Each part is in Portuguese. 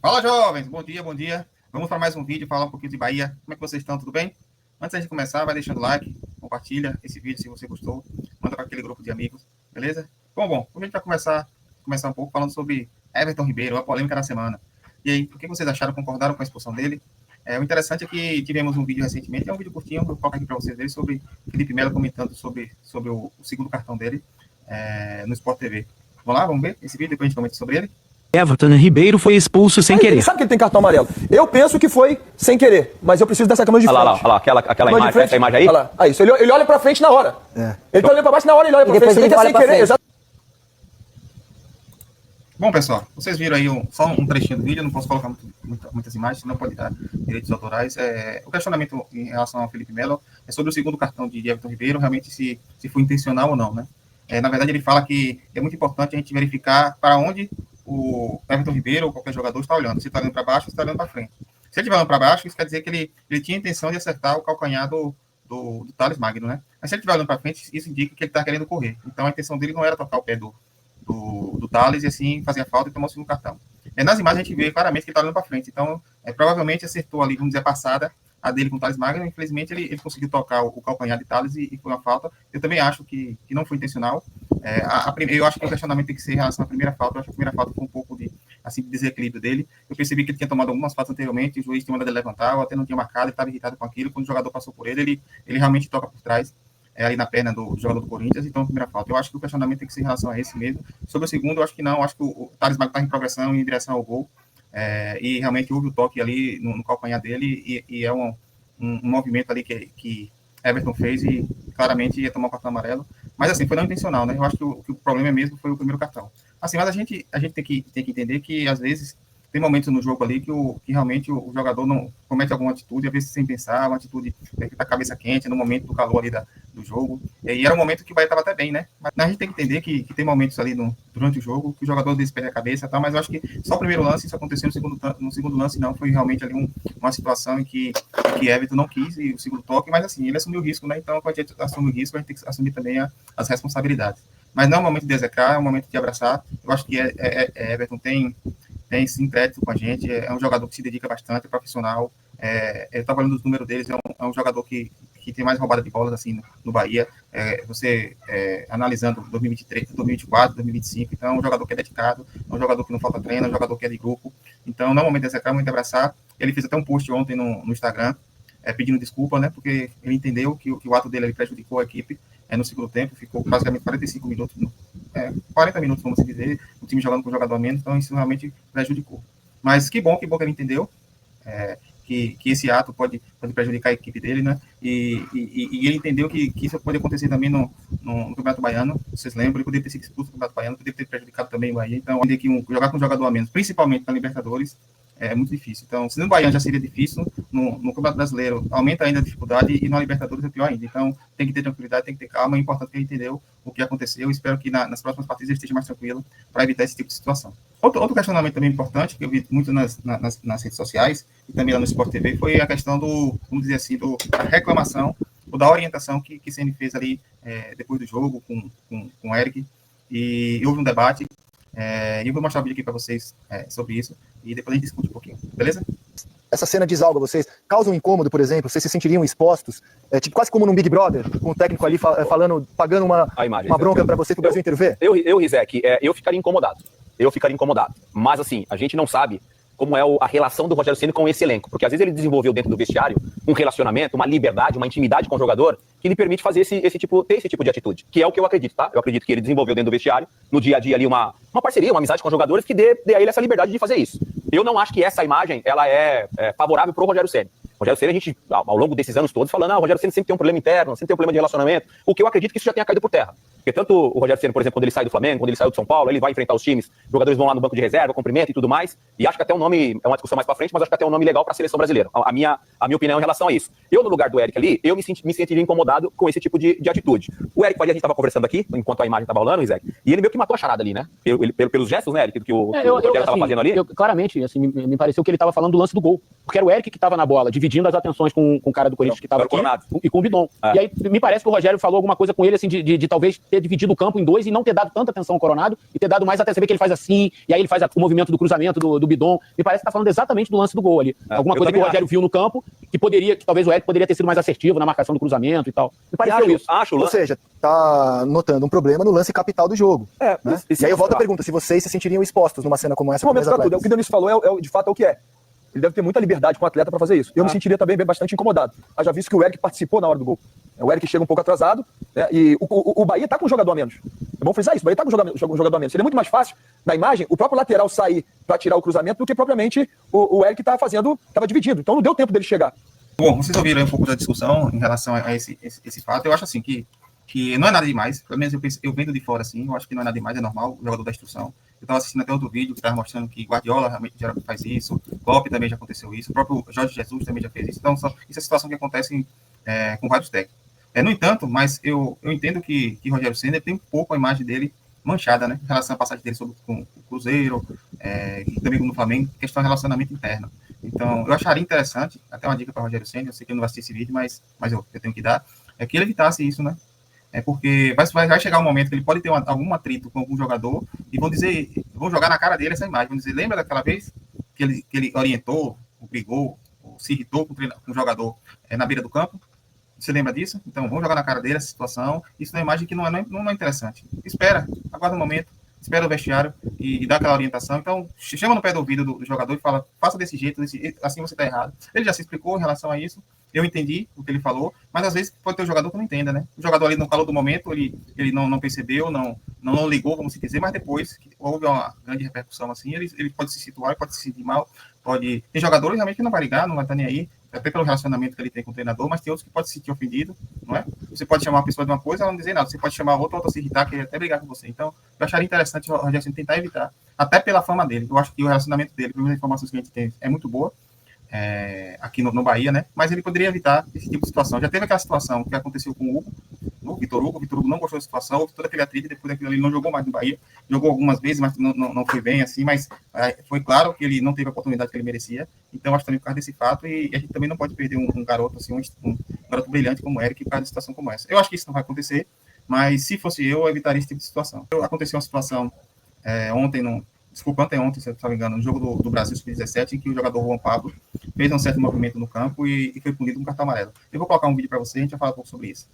Fala, jovens! Bom dia, bom dia. Vamos para mais um vídeo, falar um pouquinho de Bahia. Como é que vocês estão? Tudo bem? Antes de começar, vai deixando o like, compartilha esse vídeo se você gostou, manda para aquele grupo de amigos, beleza? Bom, hoje a gente vai começar um pouco falando sobre Everton Ribeiro, a polêmica da semana. E aí, o que vocês acharam? Concordaram com a expulsão dele? O interessante é que tivemos um vídeo recentemente, é um vídeo curtinho, vou colocar aqui para vocês verem, sobre Felipe Melo comentando sobre o segundo cartão dele no Sport TV. Vamos lá, vamos ver esse vídeo, depois a gente comenta sobre ele. Everton Ribeiro foi expulso sem querer. Ele sabe que ele tem cartão amarelo. Eu penso que foi sem querer, mas eu preciso dessa câmera de frente. Olha lá, aquela imagem, essa imagem aí? Olha lá, aí, isso, ele olha pra frente na hora. Ele tá olhando pra baixo na hora, ele olha pra frente. Ele quer sem querer, Bom, pessoal, vocês viram aí só um trechinho do vídeo, eu não posso colocar muitas imagens, senão pode dar direitos autorais. O questionamento em relação ao Felipe Melo é sobre o segundo cartão de Everton Ribeiro, realmente se foi intencional ou não, né? Na verdade, ele fala que é muito importante a gente verificar para onde o Everton Ribeiro ou qualquer jogador está olhando. Se está olhando para baixo ou se está olhando para frente. Se ele estiver olhando para baixo, isso quer dizer que ele tinha a intenção de acertar o calcanhar do Thales Magno, né? Mas se ele estiver olhando para frente, isso indica que ele está querendo correr. Então, a intenção dele não era tocar o pé do Thales e assim fazer a falta e tomar o segundo cartão. Nas imagens a gente vê claramente que ele está olhando para frente. Então, provavelmente acertou ali, vamos dizer, a passada a dele com o Thales Magno. Infelizmente, ele conseguiu tocar o calcanhar de Thales e foi uma falta. Eu também acho que não foi intencional. Eu acho que o questionamento tem que ser em relação à primeira falta. Eu acho que a primeira falta foi um pouco de desequilíbrio dele. Eu percebi que ele tinha tomado algumas faltas anteriormente, o juiz tinha mandado ele levantar, ou até não tinha marcado, ele estava irritado com aquilo. Quando o jogador passou por ele realmente toca por trás, ali na perna do jogador do Corinthians. Então, a primeira falta. Eu acho que o questionamento tem que ser em relação a esse mesmo. Sobre o segundo, eu acho que não. Eu acho que o Thales Magno está em progressão, em direção ao gol. E realmente houve o toque ali no calcanhar dele, e é um movimento ali que Everton fez e claramente ia tomar o cartão amarelo. Mas assim, foi não intencional, né? Eu acho que o problema mesmo foi o primeiro cartão. Assim, mas a gente tem que entender que, às vezes, tem momentos no jogo ali que realmente o jogador não comete alguma atitude, às vezes sem pensar, uma atitude da cabeça quente, no momento do calor ali do jogo. E era um momento que o Bahia estava até bem, né? Mas a gente tem que entender que tem momentos ali durante o jogo que o jogador desperde a cabeça, tá? Mas eu acho que só o primeiro lance, isso aconteceu no segundo lance, não. Foi realmente ali uma situação em que Everton não quis e o segundo toque, mas assim, ele assumiu o risco, né? Então, quando a gente assume o risco, a gente tem que assumir também as responsabilidades. Mas não é um momento de execrar, é um momento de abraçar. Eu acho que Everton tem sim crédito com a gente, é um jogador que se dedica bastante, é profissional. Eu estava olhando os números deles, é um jogador que tem mais roubada de bolas assim no Bahia. Analisando 2023, 2024, 2025, então é um jogador que é dedicado, é um jogador que não falta treino, é um jogador que é de grupo. Então, não é um momento de execrar, é um momento de abraçar. Ele fez até um post ontem no Instagram, pedindo desculpa, né, porque ele entendeu que o ato dele prejudicou a equipe no segundo tempo, ficou basicamente 45 minutos, 40 minutos, vamos dizer, o time jogando com o jogador a menos, então isso realmente prejudicou. Mas que bom que ele entendeu que esse ato pode prejudicar a equipe dele, né, e ele entendeu que isso pode acontecer também no Campeonato Baiano. Vocês lembram, ele poderia ter sido expulso do Campeonato Baiano, poderia ter prejudicado também o Bahia. Então, entender que jogar com um jogador a menos, principalmente na Libertadores, é muito difícil. Então, se no Baiano já seria difícil, no Campeonato Brasileiro aumenta ainda a dificuldade e na Libertadores é pior ainda. Então, tem que ter tranquilidade, tem que ter calma. É importante que ele entendeu o que aconteceu. Espero que nas próximas partidas ele esteja mais tranquilo para evitar esse tipo de situação. Outro questionamento também importante, que eu vi muito nas redes sociais e também lá no Sport TV, foi a questão vamos dizer assim, da reclamação ou da orientação que CN fez ali depois do jogo com o Eric. E houve um debate. E eu vou mostrar o vídeo aqui para vocês sobre isso e depois a gente discute um pouquinho, beleza? Essa cena desalga vocês, causa um incômodo, por exemplo, vocês se sentiriam expostos, tipo, quase como num Big Brother, com o técnico ali pagando uma bronca para você, pro Brasil inteiro ver? Rizek, eu ficaria incomodado. Mas assim, a gente não sabe como é a relação do Rogério Ceni com esse elenco, porque às vezes ele desenvolveu dentro do vestiário um relacionamento, uma liberdade, uma intimidade com o jogador que lhe permite fazer ter esse tipo de atitude, que é o que eu acredito, tá? Eu acredito que ele desenvolveu dentro do vestiário, no dia a dia ali, uma parceria, uma amizade com os jogadores que dê a ele essa liberdade de fazer isso. Eu não acho que essa imagem, ela é favorável pro Rogério Ceni. O Rogério Ceni, a gente, ao longo desses anos todos, falando, o Rogério Ceni sempre tem um problema interno, sempre tem um problema de relacionamento, o que eu acredito que isso já tenha caído por terra. Porque tanto o Rogério Ceni, por exemplo, quando ele sai do Flamengo, quando ele saiu do São Paulo, ele vai enfrentar os times, os jogadores vão lá no banco de reserva, cumprimento e tudo mais, e acho que até um nome, é uma discussão mais pra frente, mas acho que até um nome legal pra seleção brasileira. A minha opinião em relação a isso. Eu, no lugar do Eric ali, eu me sentiria incomodado com esse tipo de atitude. O Eric Faria, a gente tava conversando aqui, enquanto a imagem tava rolando, Isaac, e ele meio que matou a charada ali, né? Pelos gestos, né, Eric, que o Rogério tava fazendo ali. Claramente, assim, me pareceu que ele tava falando do lance do gol, porque era o Eric que tava na bola, dividindo dividindo as atenções com o cara do Corinthians que estava aqui e com o Bidon. E aí me parece que o Rogério falou alguma coisa com ele, assim, de talvez ter dividido o campo em dois e não ter dado tanta atenção ao Coronado e ter dado mais até saber que ele faz assim, e aí ele faz o movimento do cruzamento do Bidon. Me parece que tá falando exatamente do lance do gol ali. Alguma coisa que o Rogério viu no campo que talvez o Eric poderia ter sido mais assertivo na marcação do cruzamento e tal. Me pareceu isso. Ou seja, tá notando um problema no lance capital do jogo. Né? E aí eu volto à pergunta, se vocês se sentiriam expostos numa cena como essa. Momento pra tudo. O que o Denis falou de fato é o que é. Ele deve ter muita liberdade com o atleta para fazer isso. Eu me sentiria também bastante incomodado. Haja visto que o Eric participou na hora do gol. O Eric chega um pouco atrasado, né, e o Bahia tá com um jogador a menos. É bom frisar isso, o Bahia tá com um jogador a menos. Seria muito mais fácil, na imagem, o próprio lateral sair para tirar o cruzamento do que propriamente o Eric tava dividindo. Então não deu tempo dele chegar. Bom, vocês ouviram aí um pouco da discussão em relação a esse fato. Eu acho assim que não é nada demais, pelo menos eu vendo de fora assim, eu acho que não é nada demais, é normal, o jogador da instrução. Eu estava assistindo até outro vídeo que estava mostrando que Guardiola realmente já faz isso, Klopp também já aconteceu isso, o próprio Jorge Jesus também já fez isso. Então, isso é situação que acontece com vários técnicos. No entanto, mas eu entendo que Rogério Ceni tem um pouco a imagem dele manchada, né, em relação à passagem dele com o Cruzeiro, e também com o Flamengo, questão de relacionamento interno. Então, eu acharia interessante, até uma dica para Rogério Ceni, eu sei que ele não vai assistir esse vídeo, mas eu tenho que dar, é que ele evitasse isso, né? Porque vai chegar um momento que ele pode ter algum atrito com algum jogador e vão jogar na cara dele essa imagem. Vão dizer, lembra daquela vez que ele orientou, brigou, ou se irritou com o jogador na beira do campo? Você lembra disso? Então, vão jogar na cara dele essa situação. Isso é uma imagem que não é interessante. Espera, aguarda um momento, espera o vestiário e dá aquela orientação. Então, chama no pé do ouvido do jogador e fala, faça desse jeito, assim você está errado. Ele já se explicou em relação a isso. Eu entendi o que ele falou, mas às vezes pode ter um jogador que não entenda, né? O jogador ali no calor do momento, ele não percebeu, não ligou, vamos dizer, mas depois que houve uma grande repercussão assim, ele pode se situar, pode se sentir mal, tem jogadores realmente que não vai ligar, não vai estar nem aí, até pelo relacionamento que ele tem com o treinador, mas tem outros que podem se sentir ofendido, não é? Você pode chamar uma pessoa de uma coisa, ela não dizer nada, você pode chamar outra se irritar, querer até brigar com você. Então, eu acharia interessante o Rogério tentar evitar, até pela fama dele. Eu acho que o relacionamento dele, pelas informações que a gente tem, é muito boa, aqui no Bahia, né? Mas ele poderia evitar esse tipo de situação. Já teve aquela situação que aconteceu com o Vitor Hugo não gostou da situação, houve toda aquele atrito, depois daquilo ele não jogou mais no Bahia, jogou algumas vezes, mas não foi bem assim, mas foi claro que ele não teve a oportunidade que ele merecia, então acho também por causa desse fato, e a gente também não pode perder um garoto assim, um garoto brilhante como o Eric, por causa de situação como essa. Eu acho que isso não vai acontecer, mas se fosse eu evitaria esse tipo de situação. Aconteceu uma situação anteontem, se eu não me engano, no jogo do Brasil Sub-17, em que o jogador Juan Pablo fez um certo movimento no campo e foi punido com um cartão amarelo. Eu vou colocar um vídeo para você e a gente vai falar um pouco sobre isso.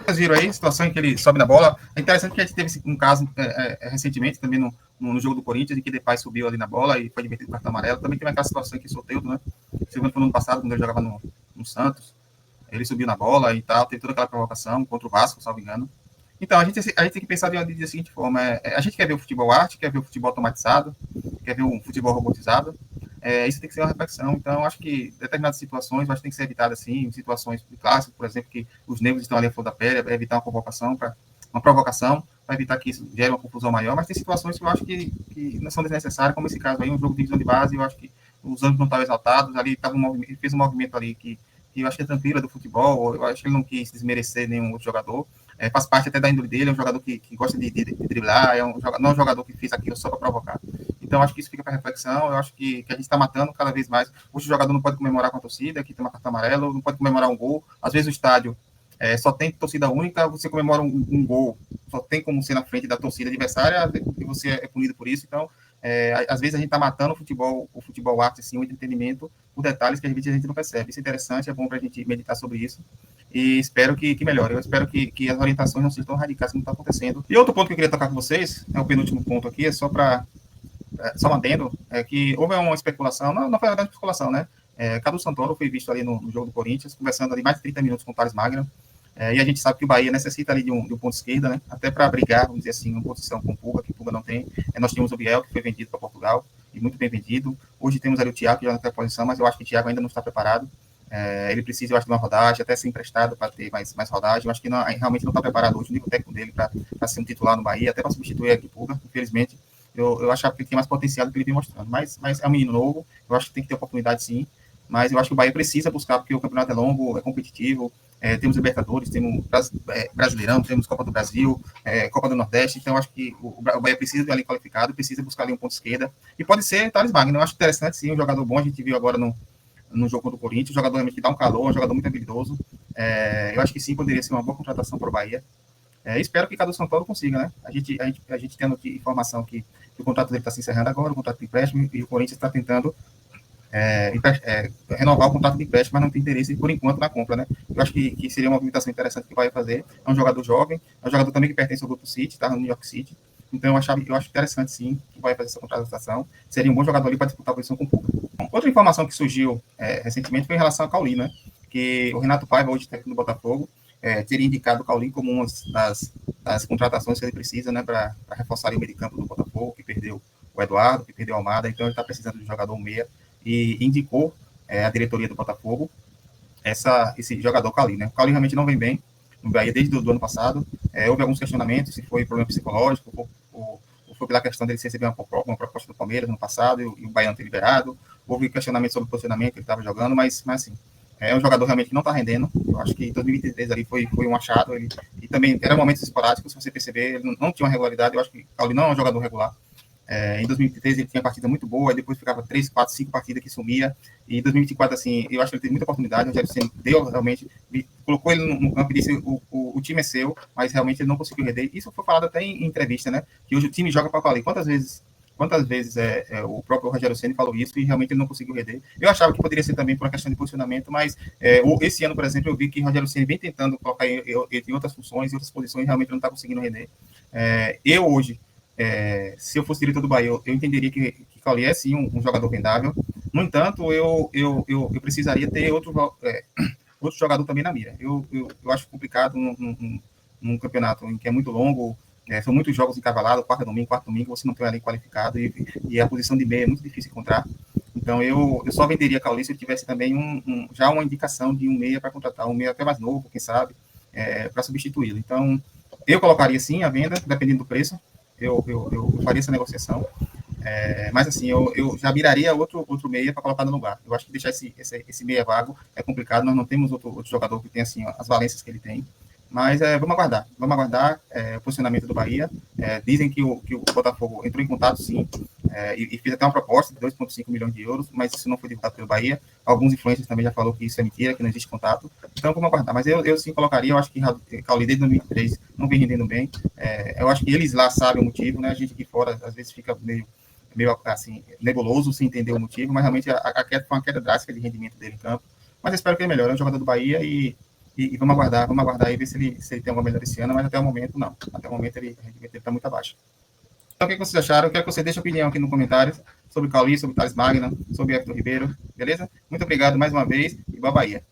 Vocês viram aí a situação em que ele sobe na bola. É interessante que a gente teve um caso recentemente também no jogo do Corinthians, em que Depay subiu ali na bola e foi divertido com o cartão amarelo. Também teve aquela situação aqui, Soteldo, né? Segundo foi no ano passado, quando ele jogava no Santos. Ele subiu na bola e tal, teve toda aquela provocação contra o Vasco, salvo engano. Então, a gente tem que pensar da seguinte forma: a gente quer ver o futebol arte, quer ver o futebol automatizado, quer ver um futebol robotizado. Isso tem que ser uma reflexão. Então, acho que determinadas situações tem que ser evitadas, assim, situações de clássico, por exemplo, que os negros estão ali à flor da pele, evitar uma provocação, para evitar que isso gere uma confusão maior, mas tem situações que eu acho que não são desnecessárias, como esse caso aí, um jogo de divisão de base, eu acho que os ânimos não estavam exaltados, ali ele fez um movimento ali que eu acho que é tranquilo, do futebol, eu acho que ele não quis desmerecer nenhum outro jogador, faz parte até da índole dele, é um jogador que gosta de driblar, não é um jogador que fez aquilo só para provocar. Então, acho que isso fica para reflexão, eu acho que a gente está matando cada vez mais. Hoje o jogador não pode comemorar com a torcida, que tem uma carta amarela, não pode comemorar um gol, às vezes o estádio só tem torcida única, você comemora um gol, só tem como ser na frente da torcida adversária, e você é punido por isso. Então, às vezes a gente está matando o futebol arte, assim, o entretenimento, por detalhes que às vezes a gente não percebe. Isso é interessante, é bom para a gente meditar sobre isso, e espero que melhore. Eu espero que as orientações não sejam tão radicais como está acontecendo. E outro ponto que eu queria tocar com vocês, o penúltimo ponto aqui, só um adendo, que houve uma especulação, não foi uma grande especulação, né? Cadu Santoro foi visto ali no jogo do Corinthians, conversando ali mais de 30 minutos com o Thales Magno, e a gente sabe que o Bahia necessita ali de um ponto esquerda, né? Até para brigar, vamos dizer assim, uma posição com o Puga, que o Puga não tem. Nós tínhamos o Biel, que foi vendido para Portugal, e muito bem vendido. Hoje temos ali o Thiago, que já não tem a posição, mas eu acho que o Thiago ainda não está preparado. Ele precisa, eu acho, de uma rodagem, até ser emprestado para ter mais rodagem. Eu acho que realmente não está preparado hoje, o nível técnico dele para ser um titular no Bahia, até para substituir aqui Puga, infelizmente. Eu achava que ele tinha mais potencial do que ele vem mostrando, mas é um menino novo, eu acho que tem que ter oportunidade sim. mas eu acho que o Bahia precisa buscar, porque o campeonato é longo, é competitivo, temos Libertadores, temos Brasileirão, temos Copa do Brasil, Copa do Nordeste, então eu acho que o Bahia precisa de ali qualificado, precisa buscar ali um ponto esquerda, e pode ser Thales Magno, eu acho interessante sim, um jogador bom, a gente viu agora no jogo contra o Corinthians, um jogador realmente que dá um calor, um jogador muito habilidoso, eu acho que sim, poderia ser uma boa contratação para o Bahia. Espero que Cadu Santoro consiga, né? A gente tendo aqui informação que o contrato dele está se encerrando agora, o contrato de empréstimo, e o Corinthians está tentando renovar o contrato de empréstimo, mas não tem interesse, por enquanto, na compra, né? Eu acho que seria uma movimentação interessante que vai fazer. É um jogador jovem, é um jogador também que pertence ao Grupo City, está no New York City. Então, eu acho interessante, sim, que vai fazer essa contratação. Seria um bom jogador ali para disputar a posição com o público. Outra informação que surgiu recentemente foi em relação ao Cauli, né? Que o Renato Paiva, hoje técnico do Botafogo, teria indicado o Cauli como uma das contratações que ele precisa, né, para reforçar o meio de campo do Botafogo, que perdeu o Eduardo, que perdeu o Almada, então ele está precisando de um jogador meia, e indicou a diretoria do Botafogo esse jogador Cauli, né? O Cauli realmente não vem bem no Bahia desde o ano passado, houve alguns questionamentos, se foi problema psicológico, ou foi pela questão dele receber uma proposta do Palmeiras no passado, e o Bahia não ter liberado, houve questionamento sobre o posicionamento que ele estava jogando, mas assim, é um jogador realmente que não está rendendo. Eu acho que 2023 ali foi um achado. E também eram momentos esporádicos, se você perceber, ele não tinha uma regularidade. Eu acho que o Cauli não é um jogador regular. Em 2023 ele tinha partida muito boa, e depois ficava 3, 4, 5 partidas que sumia. E em 2024, assim, eu acho que ele teve muita oportunidade. O Rogério Ceni deu realmente, colocou ele no campo e disse: o time é seu, mas realmente ele não conseguiu render. Isso foi falado até em entrevista, né? Que hoje o time joga para o Cauli. Quantas vezes o próprio Rogério Ceni falou isso e realmente ele não conseguiu render. Eu achava que poderia ser também por uma questão de posicionamento, mas esse ano, por exemplo, eu vi que o Rogério Ceni vem tentando colocar ele em outras funções, em outras posições, e realmente não está conseguindo render. Eu hoje, se eu fosse diretor do Bahia, eu entenderia que Cauli é sim um jogador vendável. No entanto, eu precisaria ter outro jogador também na mira. Eu acho complicado num campeonato em que é muito longo. São muitos jogos encavalados, quarto domingo, você não tem ali qualificado, e a posição de meia é muito difícil encontrar. Então, eu só venderia Cauli se eu tivesse também já uma indicação de um meia para contratar, um meia até mais novo, quem sabe, para substituí-lo. Então, eu colocaria sim a venda, dependendo do preço, eu faria essa negociação, mas assim, eu já miraria outro meia para colocar no lugar. Eu acho que deixar esse meia vago é complicado, nós não temos outro jogador que tenha assim, as valências que ele tem. Mas vamos aguardar o posicionamento do Bahia. Dizem que o Botafogo entrou em contato, sim, e fez até uma proposta de 2,5 milhões de euros, mas isso não foi divulgado pelo Bahia. Alguns influencers também já falaram que isso é mentira, que não existe contato. Então vamos aguardar. Mas eu sim colocaria, eu acho que Cauli desde 2023 não vem rendendo bem. Eu acho que eles lá sabem o motivo, né? A gente aqui fora às vezes fica meio assim, nebuloso, sem entender o motivo, mas realmente a queda foi uma queda drástica de rendimento dele em campo. Mas eu espero que ele melhore. É um jogador do Bahia e vamos aguardar e ver se ele tem alguma melhora esse ano, mas até o momento não. Até o momento o rendimento dele está muito abaixo. Então, o que vocês acharam? Eu quero que você deixe a opinião aqui no comentário sobre o Cauli, sobre o Thales Magno, sobre o Everton Ribeiro, beleza? Muito obrigado mais uma vez e boa Bahia.